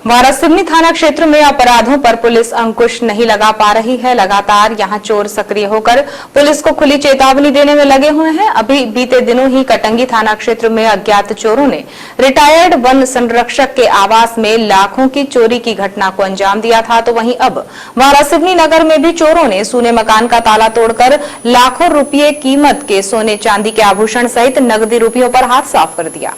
वारासिवनी थाना क्षेत्र में अपराधों पर पुलिस अंकुश नहीं लगा पा रही है। लगातार यहां चोर सक्रिय होकर पुलिस को खुली चेतावनी देने में लगे हुए हैं। अभी बीते दिनों ही कटंगी थाना क्षेत्र में अज्ञात चोरों ने रिटायर्ड वन संरक्षक के आवास में लाखों की चोरी की घटना को अंजाम दिया था, तो वहीं अब वारासिवनी नगर में भी चोरों ने सूने मकान का ताला तोड़कर लाखों रुपये कीमत के सोने चांदी के आभूषण सहित नकदी रुपयों पर हाथ साफ कर दिया।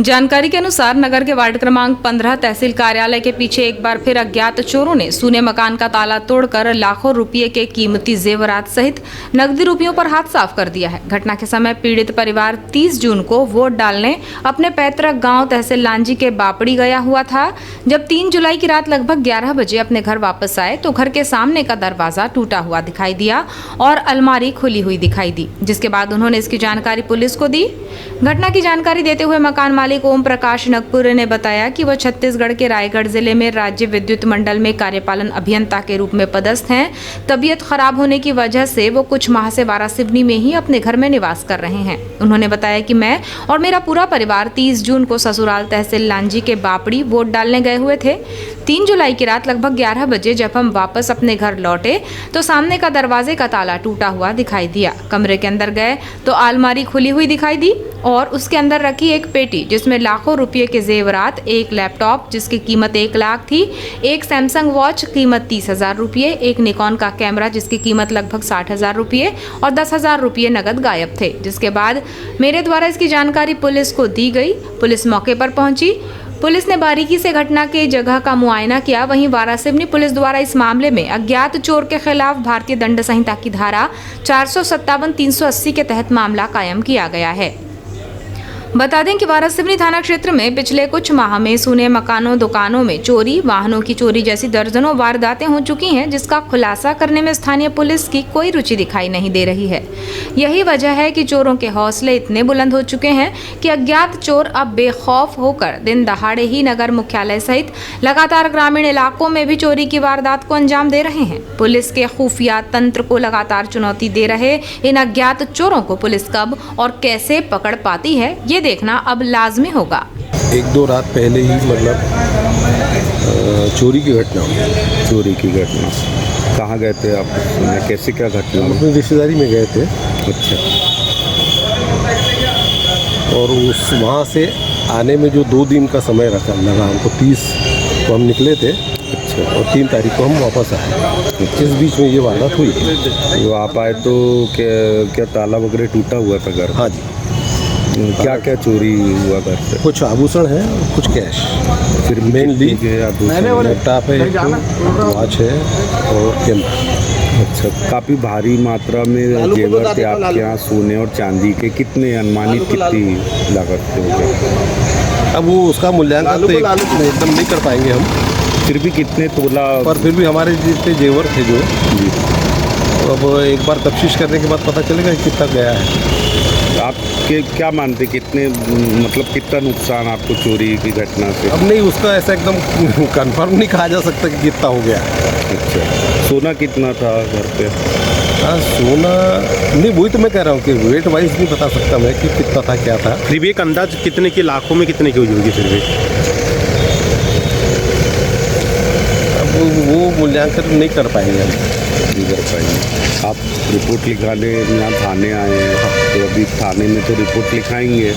जानकारी के अनुसार नगर के वार्ड क्रमांक 15 तहसील कार्यालय के पीछे एक बार फिर अज्ञात चोरों ने सूने मकान का ताला तोड़कर लाखों रुपये के कीमती जेवरात सहित नकदी रुपयों पर हाथ साफ कर दिया है। घटना के समय पीड़ित परिवार 30 जून को वोट डालने अपने पैतृक गांव तहसील लांजी के बापड़ी गया हुआ था। जब 3 जुलाई की रात लगभग 11 बजे अपने घर वापस आए तो घर के सामने का दरवाजा टूटा हुआ दिखाई दिया और अलमारी खुली हुई दिखाई दी, जिसके बाद उन्होंने इसकी जानकारी पुलिस को दी। घटना की जानकारी देते हुए मकान मालिक ओम प्रकाश नगपुर ने बताया कि वह छत्तीसगढ़ के रायगढ़ जिले में राज्य विद्युत मंडल में कार्यपालन अभियंता के रूप में पदस्थ हैं। तबीयत खराब होने की वजह से वो कुछ माह से वारासिवनी में ही अपने घर में निवास कर रहे हैं। उन्होंने बताया कि मैं और मेरा पूरा परिवार 30 जून को ससुराल तहसील लांजी के बापड़ी वोट डालने गए हुए थे। 3 जुलाई की रात लगभग 11 बजे जब हम वापस अपने घर लौटे तो सामने का दरवाजे का ताला टूटा हुआ दिखाई दिया। कमरे के अंदर गए तो अलमारी खुली हुई दिखाई दी और उसके अंदर रखी एक पेटी जिसमें लाखों रुपये के जेवरात, एक लैपटॉप जिसकी कीमत 1 लाख थी, एक सैमसंग वॉच कीमत 30,000 रुपये, एक निकॉन का कैमरा जिसकी कीमत लगभग 60,000 रुपये और 10,000 रुपये नगद गायब थे। जिसके बाद मेरे द्वारा इसकी जानकारी पुलिस को दी गई। पुलिस मौके पर पहुंची। पुलिस ने बारीकी से घटना की जगह का मुआयना किया। वहीं वारासिवनी पुलिस द्वारा इस मामले में अज्ञात चोर के खिलाफ भारतीय दंड संहिता की धारा 457, 380 के तहत मामला कायम किया गया है। बता दें कि वारासिवनी थाना क्षेत्र में पिछले कुछ माह में सूने मकानों, दुकानों में चोरी, वाहनों की चोरी जैसी दर्जनों वारदातें हो चुकी हैं, जिसका खुलासा करने में स्थानीय पुलिस की कोई रुचि दिखाई नहीं दे रही है। यही वजह है कि चोरों के हौसले इतने बुलंद हो चुके हैं कि अज्ञात चोर अब बेखौफ होकर दिन दहाड़े ही नगर मुख्यालय सहित लगातार ग्रामीण इलाकों में भी चोरी की वारदात को अंजाम दे रहे हैं। पुलिस के खुफिया तंत्र को लगातार चुनौती दे रहे इन अज्ञात चोरों को पुलिस कब और कैसे पकड़ पाती है, ये देखना अब लाजमी होगा। 1-2 रात पहले ही मतलब चोरी की घटना कहाँ गए थे आप? कैसे क्या घटना? हम अपनी रिश्तेदारी में गए थे। अच्छा। और उस वहाँ से आने में जो 2 दिन का समय लगा हमको, 30 को हम निकले थे। अच्छा। और 3 तारीख को हम वापस आए। इस बीच में ये वारदात हुई। तो आप आए तो क्या ताला वगैरह टूटा हुआ था घर? हाँ जी। क्या क्या चोरी हुआ घर से? कुछ आभूषण है और कुछ कैश। फिर मेनली लैपटॉप है, वॉच है और कैमरा। अच्छा, काफ़ी भारी मात्रा में जेवर थे आपके यहाँ सोने और चांदी के। कितने अनुमानित कितनी लागत थे? अब वो उसका मूल्यांकन तो एकदम नहीं कर पाएंगे हम। फिर भी कितने तोला? पर फिर भी हमारे जितने जेवर थे जो जी, अब एक बार तफ्तीश करने के बाद पता चलेगा कितना गया है। आप क्या मानते कितने, मतलब कितना नुकसान आपको चोरी की घटना से? अब नहीं, उसका ऐसा एकदम कंफर्म नहीं कहा जा सकता कि कितना हो गया। अच्छा, सोना कितना था घर पे? हाँ, सोना नहीं, वही तो मैं कह रहा हूँ कि वेट वाइज नहीं बता सकता मैं कि कितना था क्या था। फिर भी एक अंदाज कितने की, लाखों में कितने की हुई होगी फिर भी? अब वो मूल्यांकन नहीं कर पाएंगे हम। नहीं कर पाएंगे। आप रिपोर्ट लिखाने यहाँ थाने आए हैं, तो अभी थाने में तो रिपोर्ट लिखाएंगे।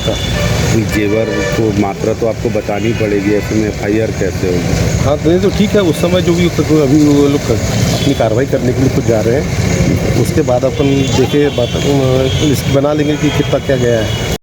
जेवर को मात्रा तो आपको बतानी पड़ेगी, ऐसे में FIR कैसे होगी? हाँ, तो नहीं तो ठीक है, उस समय जो भी अभी वो लोग अपनी कार्रवाई करने के लिए कुछ जा रहे हैं, उसके बाद अपन देखे बात लिस्ट बना लेंगे कि कितना क्या गया है।